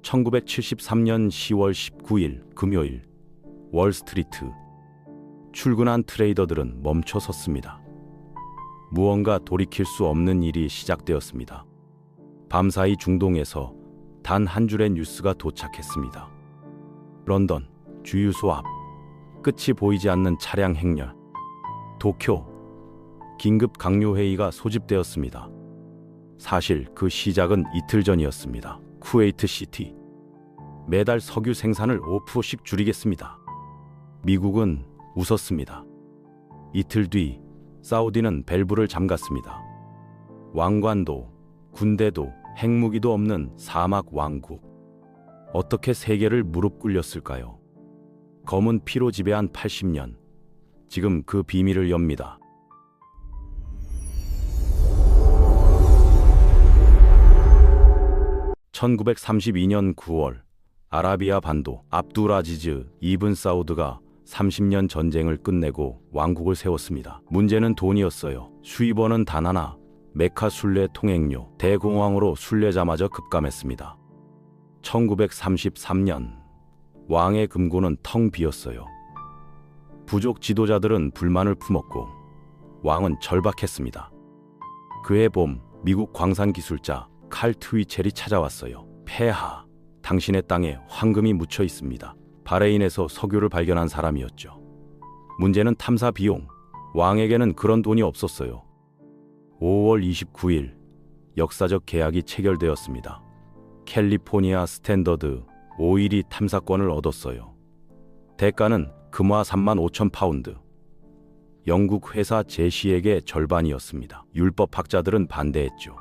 1973년 10월 19일 금요일 월스트리트. 출근한 트레이더들은 멈춰 섰습니다. 무언가 돌이킬 수 없는 일이 시작되었습니다. 밤사이 중동에서 단 한 줄의 뉴스가 도착했습니다. 런던 주유소 앞, 끝이 보이지 않는 차량 행렬. 도쿄, 긴급 강요회의가 소집되었습니다. 사실 그 시작은 이틀 전이었습니다. 쿠웨이트 시티. 매달 석유 생산을 5%씩 줄이겠습니다. 미국은 웃었습니다. 이틀 뒤 사우디는 밸브를 잠갔습니다. 왕관도 군대도 핵무기도 없는 사막 왕국. 어떻게 세계를 무릎 꿇렸을까요? 검은 피로 지배한 80년. 지금 그 비밀을 엽니다. (1932년 9월) 아라비아 반도 압두라지즈 이븐 사우드가 30년 전쟁을 끝내고 왕국을 세웠습니다. 문제는 돈이었어요. 수입원은 단 하나, 메카 순례 통행료. 대공황으로 순례자마저 급감했습니다. 1933년 왕의 금고는 텅 비었어요. 부족 지도자들은 불만을 품었고 왕은 절박했습니다. 그해 봄 미국 광산 기술자 칼 트위첼이 찾아왔어요. 폐하, 당신의 땅에 황금이 묻혀 있습니다. 바레인에서 석유를 발견한 사람이었죠. 문제는 탐사 비용. 왕에게는 그런 돈이 없었어요. 5월 29일 역사적 계약이 체결되었습니다. 캘리포니아 스탠더드 오일이 탐사권을 얻었어요. 대가는 금화 35,000파운드. 영국 회사 제시에게 절반이었습니다. 율법학자들은 반대했죠.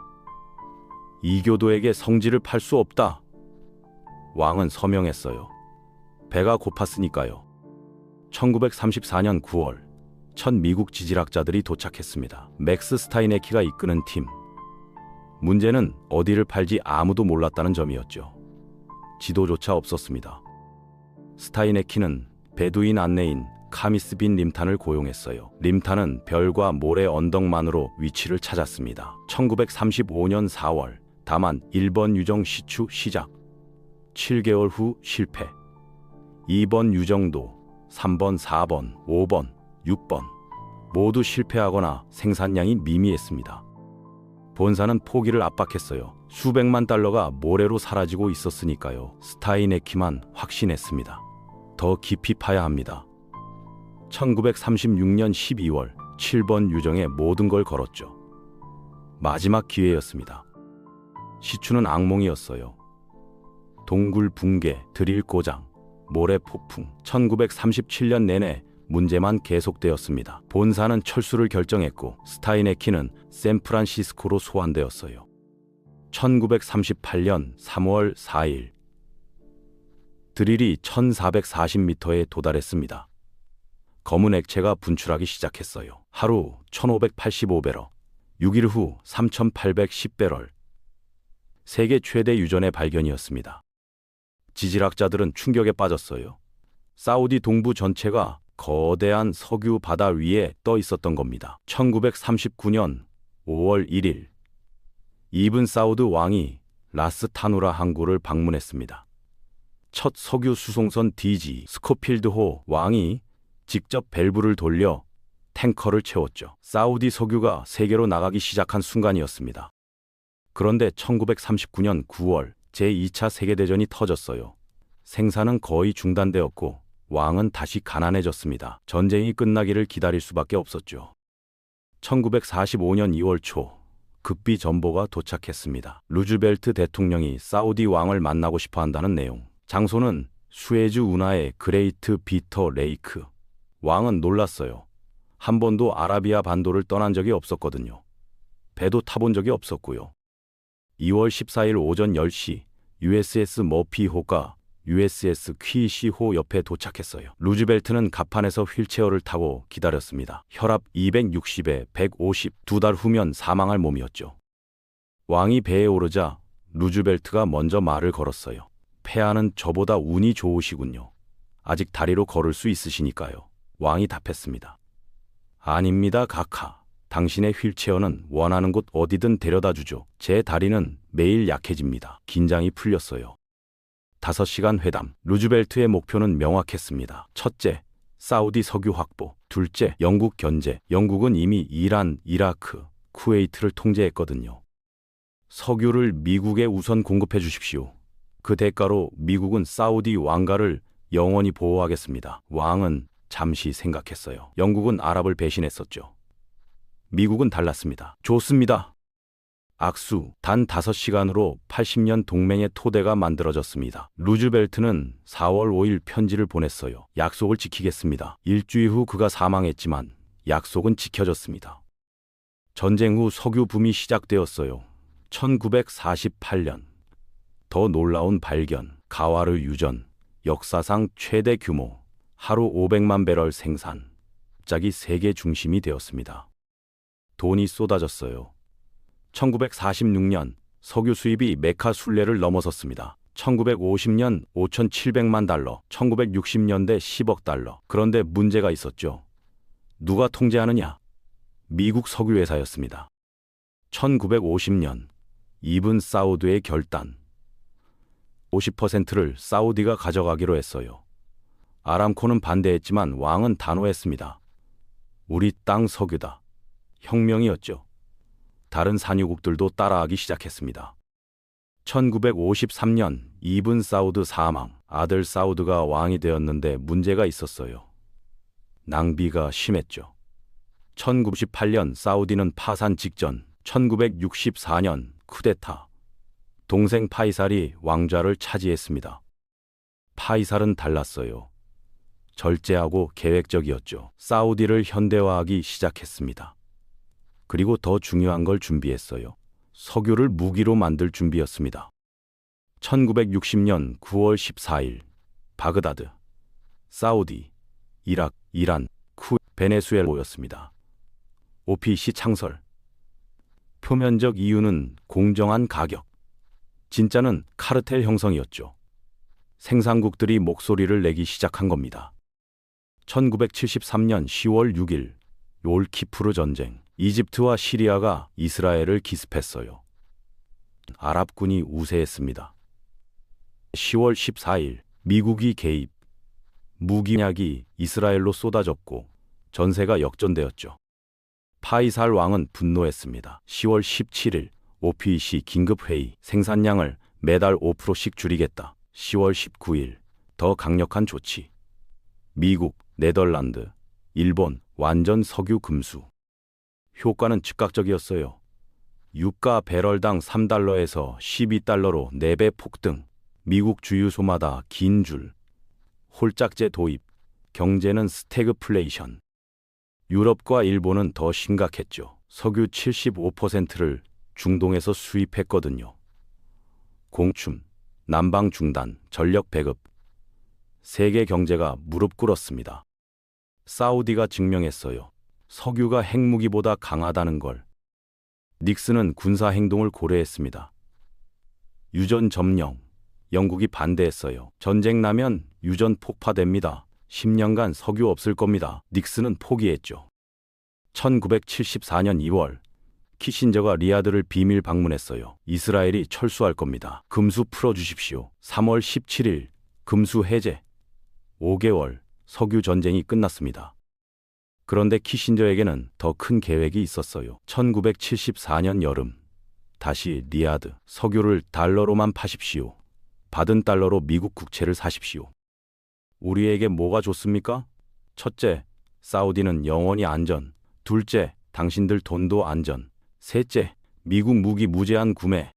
이교도에게 성지를 팔 수 없다. 왕은 서명했어요. 배가 고팠으니까요. 1934년 9월 첫 미국 지질학자들이 도착했습니다. 맥스 스타이네키가 이끄는 팀. 문제는 어디를 팔지 아무도 몰랐다는 점이었죠. 지도조차 없었습니다. 스타이네키는 베두인 안내인 카미스 빈 림탄을 고용했어요. 림탄은 별과 모래 언덕만으로 위치를 찾았습니다. 1935년 4월 다만 1번 유정 시추 시작. 7개월 후 실패. 2번 유정도, 3번, 4번, 5번, 6번 모두 실패하거나 생산량이 미미했습니다. 본사는 포기를 압박했어요. 수백만 달러가 모래로 사라지고 있었으니까요. 스타이네키만 확신했습니다. 더 깊이 파야 합니다. 1936년 12월 7번 유정에 모든 걸 걸었죠. 마지막 기회였습니다. 시추는 악몽이었어요. 동굴 붕괴, 드릴 고장, 모래 폭풍. 1937년 내내 문제만 계속되었습니다. 본사는 철수를 결정했고 스타이네키는 샌프란시스코로 소환되었어요. 1938년 3월 4일 드릴이 1440m에 도달했습니다. 검은 액체가 분출하기 시작했어요. 하루 1585배럴, 6일 후 3810배럴. 세계 최대 유전의 발견이었습니다. 지질학자들은 충격에 빠졌어요. 사우디 동부 전체가 거대한 석유 바다 위에 떠 있었던 겁니다. 1939년 5월 1일 이븐 사우드 왕이 라스 타누라 항구를 방문했습니다. 첫 석유 수송선 DG 스코필드호 왕이 직접 밸브를 돌려 탱커를 채웠죠. 사우디 석유가 세계로 나가기 시작한 순간이었습니다. 그런데 1939년 9월 제2차 세계대전이 터졌어요. 생산은 거의 중단되었고 왕은 다시 가난해졌습니다. 전쟁이 끝나기를 기다릴 수밖에 없었죠. 1945년 2월 초 급비 전보가 도착했습니다. 루즈벨트 대통령이 사우디 왕을 만나고 싶어 한다는 내용. 장소는 수에즈 운하의 그레이트 비터 레이크. 왕은 놀랐어요. 한 번도 아라비아 반도를 떠난 적이 없었거든요. 배도 타본 적이 없었고요. 2월 14일 오전 10시 USS 머피호가 USS 퀴시호 옆에 도착했어요. 루즈벨트는 갑판에서 휠체어를 타고 기다렸습니다. 혈압 260에 150, 2달 후면 사망할 몸이었죠. 왕이 배에 오르자 루즈벨트가 먼저 말을 걸었어요. 폐하는 저보다 운이 좋으시군요. 아직 다리로 걸을 수 있으시니까요. 왕이 답했습니다. 아닙니다, 카카. 당신의 휠체어는 원하는 곳 어디든 데려다 주죠. 제 다리는 매일 약해집니다. 긴장이 풀렸어요. 5시간 회담. 루즈벨트의 목표는 명확했습니다. 첫째, 사우디 석유 확보. 둘째, 영국 견제. 영국은 이미 이란, 이라크, 쿠웨이트를 통제했거든요. 석유를 미국에 우선 공급해 주십시오. 그 대가로 미국은 사우디 왕가를 영원히 보호하겠습니다. 왕은 잠시 생각했어요. 영국은 아랍을 배신했었죠. 미국은 달랐습니다. 좋습니다. 악수. 단 5시간으로 80년 동맹의 토대가 만들어졌습니다. 루즈벨트는 4월 5일 편지를 보냈어요. 약속을 지키겠습니다. 일주일 후 그가 사망했지만 약속은 지켜졌습니다. 전쟁 후 석유 붐이 시작되었어요. 1948년. 더 놀라운 발견. 가와르 유전. 역사상 최대 규모. 하루 500만 배럴 생산. 갑자기 세계 중심이 되었습니다. 돈이 쏟아졌어요. 1946년 석유 수입이 메카 순례를 넘어섰습니다. 1950년 5,700만 달러, 1960년대 10억 달러. 그런데 문제가 있었죠. 누가 통제하느냐? 미국 석유회사였습니다. 1950년 이븐 사우드의 결단. 50%를 사우디가 가져가기로 했어요. 아람코는 반대했지만 왕은 단호했습니다. 우리 땅 석유다. 혁명이었죠. 다른 산유국들도 따라하기 시작했습니다. 1953년 이븐 사우드 사망. 아들 사우드가 왕이 되었는데 문제가 있었어요. 낭비가 심했죠. 1998년 사우디는 파산 직전. 1964년 쿠데타. 동생 파이살이 왕좌를 차지했습니다. 파이살은 달랐어요. 절제하고 계획적이었죠. 사우디를 현대화하기 시작했습니다. 그리고 더 중요한 걸 준비했어요. 석유를 무기로 만들 준비였습니다. 1960년 9월 14일 바그다드, 사우디, 이라크, 이란, 베네수엘라였습니다. OPEC 창설. 표면적 이유는 공정한 가격. 진짜는 카르텔 형성이었죠. 생산국들이 목소리를 내기 시작한 겁니다. 1973년 10월 6일 욤키푸르 전쟁. 이집트와 시리아가 이스라엘을 기습했어요. 아랍군이 우세했습니다. 10월 14일 미국이 개입. 무기약이 이스라엘로 쏟아졌고 전세가 역전되었죠. 파이살 왕은 분노했습니다. 10월 17일 OPEC 긴급회의. 생산량을 매달 5%씩 줄이겠다. 10월 19일 더 강력한 조치. 미국, 네덜란드, 일본 완전 석유 금수. 효과는 즉각적이었어요. 유가 배럴당 3달러에서 12달러로 4배 폭등. 미국 주유소마다 긴 줄. 홀짝제 도입. 경제는 스태그플레이션. 유럽과 일본은 더 심각했죠. 석유 75%를 중동에서 수입했거든요. 공춤, 난방 중단, 전력 배급. 세계 경제가 무릎 꿇었습니다. 사우디가 증명했어요. 석유가 핵무기보다 강하다는 걸. 닉슨은 군사 행동을 고려했습니다. 유전 점령. 영국이 반대했어요. 전쟁 나면 유전 폭파됩니다. 10년간 석유 없을 겁니다. 닉슨은 포기했죠. 1974년 2월 키신저가 리야드를 비밀 방문했어요. 이스라엘이 철수할 겁니다. 금수 풀어주십시오. 3월 17일 금수 해제. 5개월 석유 전쟁이 끝났습니다. 그런데 키신저에게는 더 큰 계획이 있었어요. 1974년 여름 다시 리야드. 석유를 달러로만 파십시오. 받은 달러로 미국 국채를 사십시오. 우리에게 뭐가 좋습니까? 첫째, 사우디는 영원히 안전. 둘째, 당신들 돈도 안전. 셋째, 미국 무기 무제한 구매.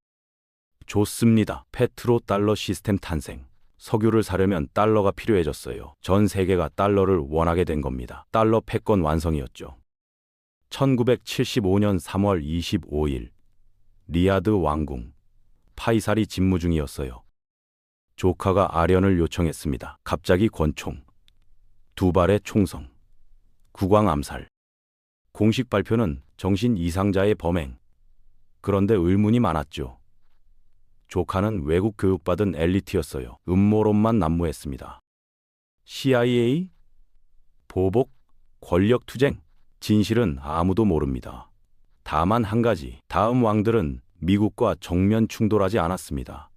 좋습니다. 페트로 달러 시스템 탄생. 석유를 사려면 달러가 필요해졌어요. 전 세계가 달러를 원하게 된 겁니다. 달러 패권 완성이었죠. 1975년 3월 25일 리야드 왕궁. 파이살이 집무 중이었어요. 조카가 아련을 요청했습니다. 갑자기 권총. 2발의 총성. 국왕 암살. 공식 발표는 정신 이상자의 범행. 그런데 의문이 많았죠. 조카는 외국 교육받은 엘리트였어요. 음모론만 난무했습니다. CIA? 보복? 권력투쟁? 진실은 아무도 모릅니다. 다만 한 가지, 다음 왕들은 미국과 정면 충돌하지 않았습니다.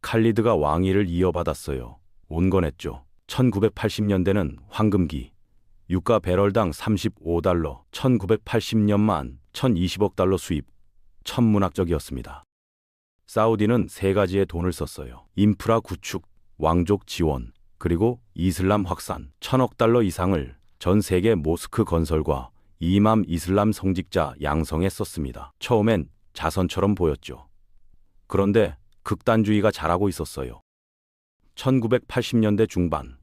칼리드가 왕위를 이어받았어요. 온건했죠. 1980년대는 황금기. 유가 배럴당 $35, 1980년만 1020억 달러 수입. 천문학적이었습니다. 사우디는 세 가지의 돈을 썼어요. 인프라 구축, 왕족 지원, 그리고 이슬람 확산. 1000억 달러 이상을 전 세계 모스크 건설과 이맘 이슬람 성직자 양성에 썼습니다. 처음엔 자선처럼 보였죠. 그런데 극단주의가 잘하고 있었어요. 1980년대 중반,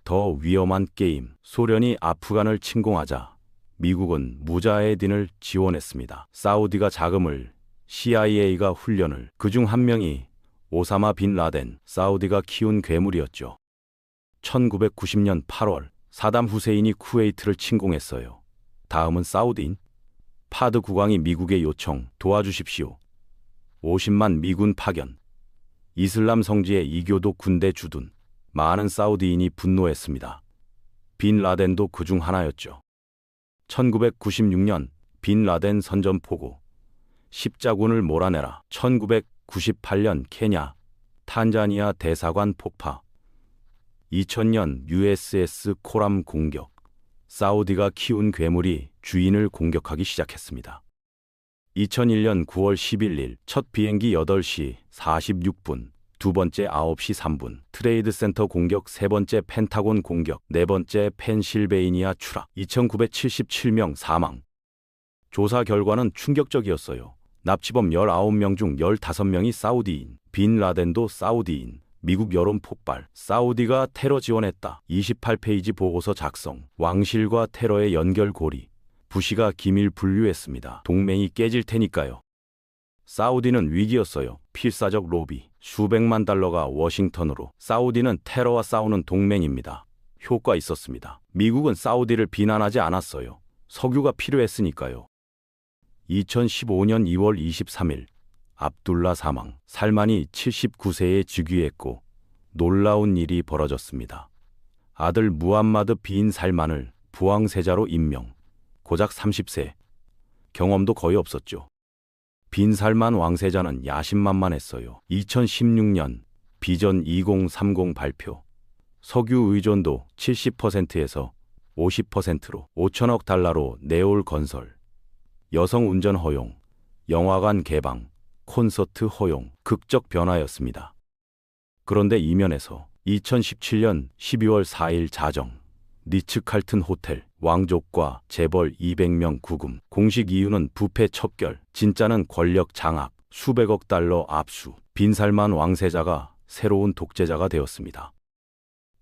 더 위험한 게임. 소련이 아프간을 침공하자 미국은 무자헤딘을 지원했습니다. 사우디가 자금을, CIA가 훈련을, 그중 한 명이 오사마 빈 라덴, 사우디가 키운 괴물이었죠. 1990년 8월, 사담 후세인이 쿠웨이트를 침공했어요. 다음은 사우디인? 파드 국왕이 미국의 요청, 도와주십시오. 50만 미군 파견. 이슬람 성지에 이교도 군대 주둔. 많은 사우디인이 분노했습니다. 빈 라덴도 그중 하나였죠. 1996년 빈 라덴 선전포고. 십자군을 몰아내라. 1998년 케냐, 탄자니아 대사관 폭파. 2000년 USS 코람 공격. 사우디가 키운 괴물이 주인을 공격하기 시작했습니다. 2001년 9월 11일 첫 비행기 8시 46분, 두 번째 9시 3분, 트레이드 센터 공격, 세 번째 펜타곤 공격, 네 번째 펜실베이니아 추락, 2977명 사망. 조사 결과는 충격적이었어요. 납치범 19명 중 15명이 사우디인, 빈 라덴도 사우디인. 미국 여론 폭발, 사우디가 테러 지원했다. 28페이지 보고서 작성, 왕실과 테러의 연결고리. 부시가 기밀 분류했습니다. 동맹이 깨질 테니까요. 사우디는 위기였어요. 필사적 로비, 수백만 달러가 워싱턴으로. 사우디는 테러와 싸우는 동맹입니다. 효과 있었습니다. 미국은 사우디를 비난하지 않았어요. 석유가 필요했으니까요. 2015년 2월 23일 압둘라 사망. 살만이 79세에 즉위했고 놀라운 일이 벌어졌습니다. 아들 무함마드 빈 살만을 부왕세자로 임명. 고작 30세. 경험도 거의 없었죠. 빈 살만 왕세자는 야심만만했어요. 2016년 비전 2030 발표. 석유 의존도 70%에서 50%로 5천억 달러로 내올 건설. 여성 운전 허용, 영화관 개방, 콘서트 허용, 극적 변화였습니다. 그런데 이면에서 2017년 12월 4일 자정, 리츠칼튼 호텔, 왕족과 재벌 200명 구금. 공식 이유는 부패 척결, 진짜는 권력 장악, 수백억 달러 압수. 빈 살만 왕세자가 새로운 독재자가 되었습니다.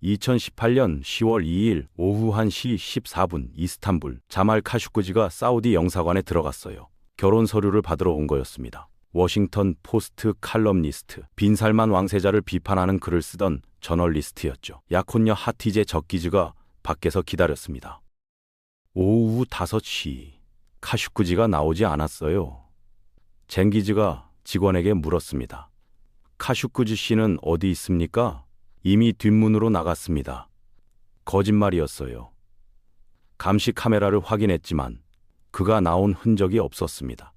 2018년 10월 2일 오후 1시 14분 이스탄불, 자말 카슈크지가 사우디 영사관에 들어갔어요. 결혼 서류를 받으러 온 거였습니다. 워싱턴 포스트 칼럼니스트, 빈 살만 왕세자를 비판하는 글을 쓰던 저널리스트였죠. 약혼녀 하티제 적기즈가 밖에서 기다렸습니다. 오후 5시, 카슈크지가 나오지 않았어요. 쟁기즈가 직원에게 물었습니다. 카슈크지 씨는 어디 있습니까? 이미 뒷문으로 나갔습니다. 거짓말이었어요. 감시 카메라를 확인했지만 그가 나온 흔적이 없었습니다.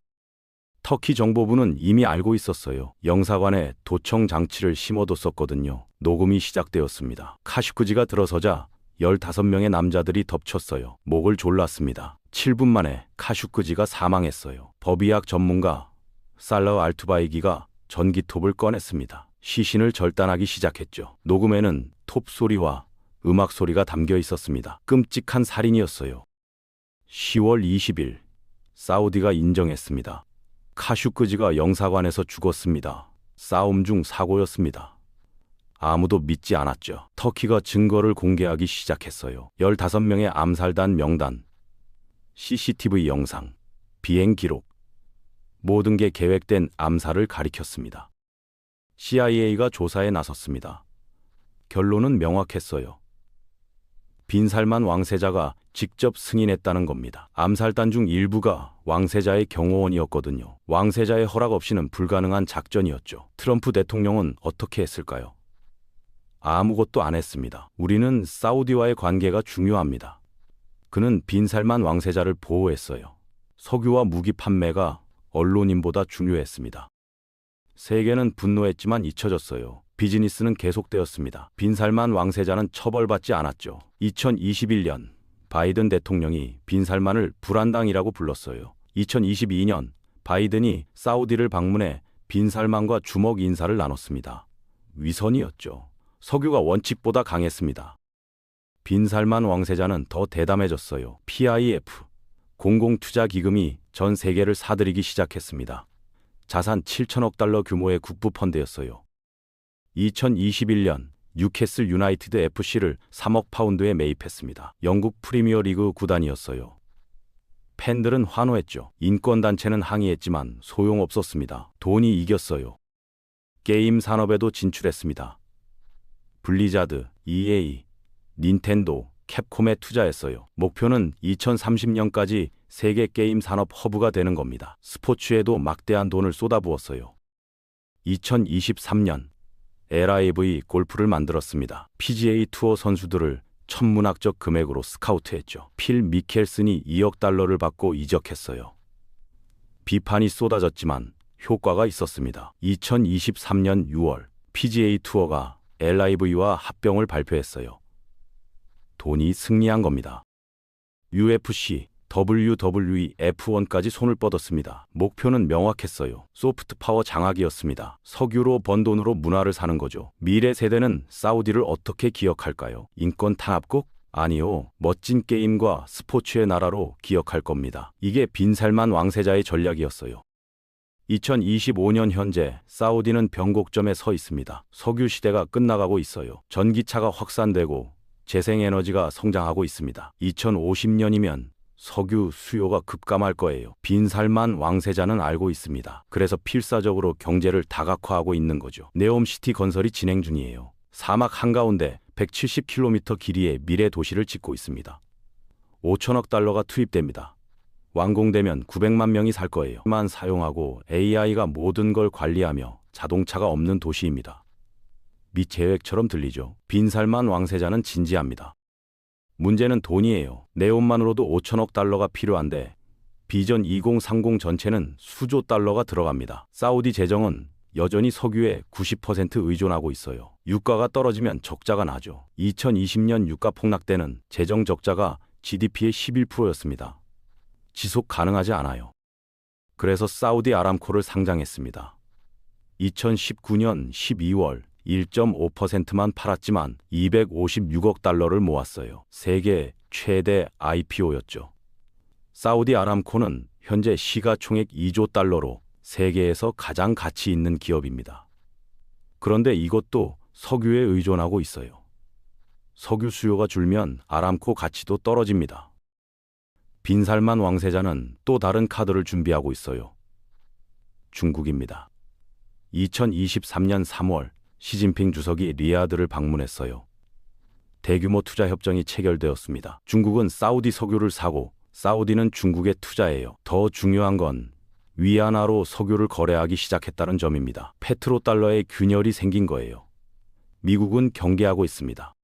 터키 정보부는 이미 알고 있었어요. 영사관에 도청 장치를 심어뒀었거든요. 녹음이 시작되었습니다. 카슈크지가 들어서자 15명의 남자들이 덮쳤어요. 목을 졸랐습니다. 7분 만에 카슈크지가 사망했어요. 법의학 전문가 살러 알투바이기가 전기톱을 꺼냈습니다. 시신을 절단하기 시작했죠. 녹음에는 톱 소리와 음악 소리가 담겨 있었습니다. 끔찍한 살인이었어요. 10월 20일 사우디가 인정했습니다. 카슈크지가 영사관에서 죽었습니다. 싸움 중 사고였습니다. 아무도 믿지 않았죠. 터키가 증거를 공개하기 시작했어요. 15명의 암살단 명단, CCTV 영상, 비행 기록, 모든 게 계획된 암살을 가리켰습니다. CIA가 조사에 나섰습니다. 결론은 명확했어요. 빈 살만 왕세자가 직접 승인했다는 겁니다. 암살단 중 일부가 왕세자의 경호원이었거든요. 왕세자의 허락 없이는 불가능한 작전이었죠. 트럼프 대통령은 어떻게 했을까요? 아무것도 안 했습니다. 우리는 사우디와의 관계가 중요합니다. 그는 빈 살만 왕세자를 보호했어요. 석유와 무기 판매가 언론인보다 중요했습니다. 세계는 분노했지만 잊혀졌어요. 비즈니스는 계속되었습니다. 빈살만 왕세자는 처벌받지 않았죠. 2021년 바이든 대통령이 빈살만을 불안당이라고 불렀어요. 2022년 바이든이 사우디를 방문해 빈살만과 주먹 인사를 나눴습니다. 위선이었죠. 석유가 원칙보다 강했습니다. 빈살만 왕세자는 더 대담해졌어요. PIF, 공공투자기금이 전 세계를 사들이기 시작했습니다. 자산 7천억 달러 규모의 국부펀드였어요. 2021년 뉴캐슬 유나이티드 FC를 3억 파운드에 매입했습니다. 영국 프리미어리그 구단이었어요. 팬들은 환호했죠. 인권단체는 항의했지만 소용없었습니다. 돈이 이겼어요. 게임 산업에도 진출했습니다. 블리자드, EA, 닌텐도, 캡콤에 투자했어요. 목표는 2030년까지 세계 게임 산업 허브가 되는 겁니다. 스포츠에도 막대한 돈을 쏟아부었어요. 2023년 LIV 골프를 만들었습니다. PGA 투어 선수들을 천문학적 금액으로 스카우트했죠. 필 미켈슨이 2억 달러를 받고 이적했어요. 비판이 쏟아졌지만 효과가 있었습니다. 2023년 6월 PGA 투어가 LIV와 합병을 발표했어요. 돈이 승리한 겁니다. UFC, WWE, F1까지 손을 뻗었습니다. 목표는 명확했어요. 소프트 파워 장악이었습니다. 석유로 번 돈으로 문화를 사는 거죠. 미래 세대는 사우디를 어떻게 기억할까요? 인권 탄압국? 아니요. 멋진 게임과 스포츠의 나라로 기억할 겁니다. 이게 빈살만 왕세자의 전략이었어요. 2025년 현재 사우디는 변곡점에 서 있습니다. 석유 시대가 끝나가고 있어요. 전기차가 확산되고 재생에너지가 성장하고 있습니다. 2050년이면 석유 수요가 급감할 거예요. 빈살만 왕세자는 알고 있습니다. 그래서 필사적으로 경제를 다각화하고 있는 거죠. 네옴시티 건설이 진행 중이에요. 사막 한가운데 170km 길이의 미래 도시를 짓고 있습니다. 5천억 달러가 투입됩니다. 완공되면 900만 명이 살 거예요. 만 사용하고 AI가 모든 걸 관리하며 자동차가 없는 도시입니다. 미 계획처럼 들리죠. 빈살만 왕세자는 진지합니다. 문제는 돈이에요. 네온만으로도 5천억 달러가 필요한데 비전 2030 전체는 수조 달러가 들어갑니다. 사우디 재정은 여전히 석유에 90% 의존하고 있어요. 유가가 떨어지면 적자가 나죠. 2020년 유가 폭락 때는 재정 적자가 GDP의 11%였습니다. 지속 가능하지 않아요. 그래서 사우디 아람코를 상장했습니다. 2019년 12월 1.5%만 팔았지만 256억 달러를 모았어요. 세계 최대 IPO였죠. 사우디 아람코는 현재 시가총액 2조 달러로 세계에서 가장 가치 있는 기업입니다. 그런데 이것도 석유에 의존하고 있어요. 석유 수요가 줄면 아람코 가치도 떨어집니다. 빈살만 왕세자는 또 다른 카드를 준비하고 있어요. 중국입니다. 2023년 3월 시진핑 주석이 리야드를 방문했어요. 대규모 투자 협정이 체결되었습니다. 중국은 사우디 석유를 사고 사우디는 중국에 투자해요. 더 중요한 건 위안화로 석유를 거래하기 시작했다는 점입니다. 페트로달러의 균열이 생긴 거예요. 미국은 경계하고 있습니다.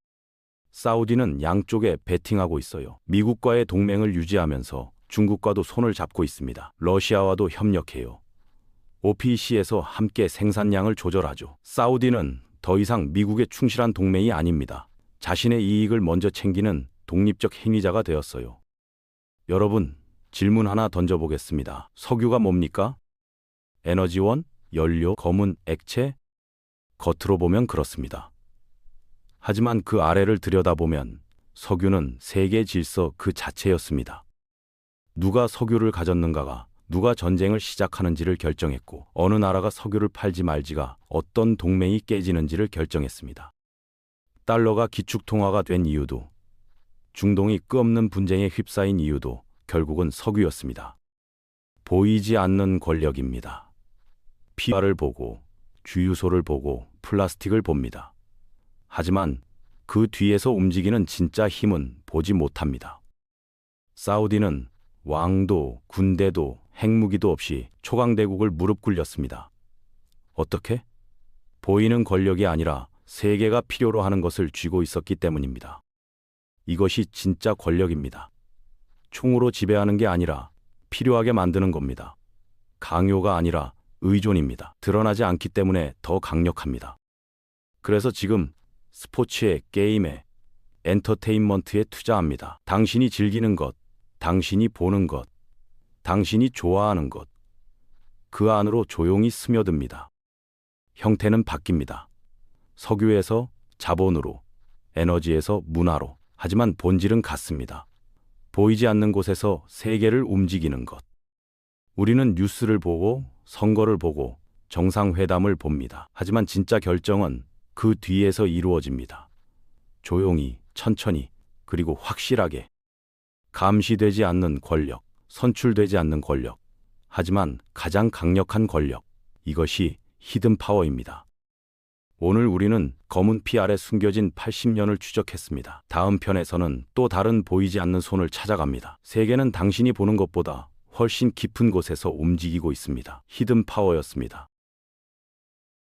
사우디는 양쪽에 베팅하고 있어요. 미국과의 동맹을 유지하면서 중국과도 손을 잡고 있습니다. 러시아와도 협력해요. OPEC에서 함께 생산량을 조절하죠. 사우디는 더 이상 미국에 충실한 동맹이 아닙니다. 자신의 이익을 먼저 챙기는 독립적 행위자가 되었어요. 여러분, 질문 하나 던져보겠습니다. 석유가 뭡니까? 에너지원? 연료? 검은 액체? 겉으로 보면 그렇습니다. 하지만 그 아래를 들여다보면 석유는 세계 질서 그 자체였습니다. 누가 석유를 가졌는가가 누가 전쟁을 시작하는지를 결정했고 어느 나라가 석유를 팔지 말지가 어떤 동맹이 깨지는지를 결정했습니다. 달러가 기축통화가 된 이유도 중동이 끝없는 분쟁에 휩싸인 이유도 결국은 석유였습니다. 보이지 않는 권력입니다. PR을 보고 주유소를 보고 플라스틱을 봅니다. 하지만 그 뒤에서 움직이는 진짜 힘은 보지 못합니다. 사우디는 왕도 군대도 핵무기도 없이 초강대국을 무릎 꿇렸습니다. 어떻게? 보이는 권력이 아니라 세계가 필요로 하는 것을 쥐고 있었기 때문입니다. 이것이 진짜 권력입니다. 총으로 지배하는 게 아니라 필요하게 만드는 겁니다. 강요가 아니라 의존입니다. 드러나지 않기 때문에 더 강력합니다. 그래서 지금 스포츠에, 게임에, 엔터테인먼트에 투자합니다. 당신이 즐기는 것, 당신이 보는 것, 당신이 좋아하는 것, 그 안으로 조용히 스며듭니다. 형태는 바뀝니다. 석유에서 자본으로, 에너지에서 문화로. 하지만 본질은 같습니다. 보이지 않는 곳에서 세계를 움직이는 것. 우리는 뉴스를 보고, 선거를 보고, 정상회담을 봅니다. 하지만 진짜 결정은 그 뒤에서 이루어집니다. 조용히, 천천히, 그리고 확실하게. 감시되지 않는 권력, 선출되지 않는 권력. 하지만 가장 강력한 권력. 이것이 히든 파워입니다. 오늘 우리는 검은 피 아래 숨겨진 80년을 추적했습니다. 다음 편에서는 또 다른 보이지 않는 손을 찾아갑니다. 세계는 당신이 보는 것보다 훨씬 깊은 곳에서 움직이고 있습니다. 히든 파워였습니다.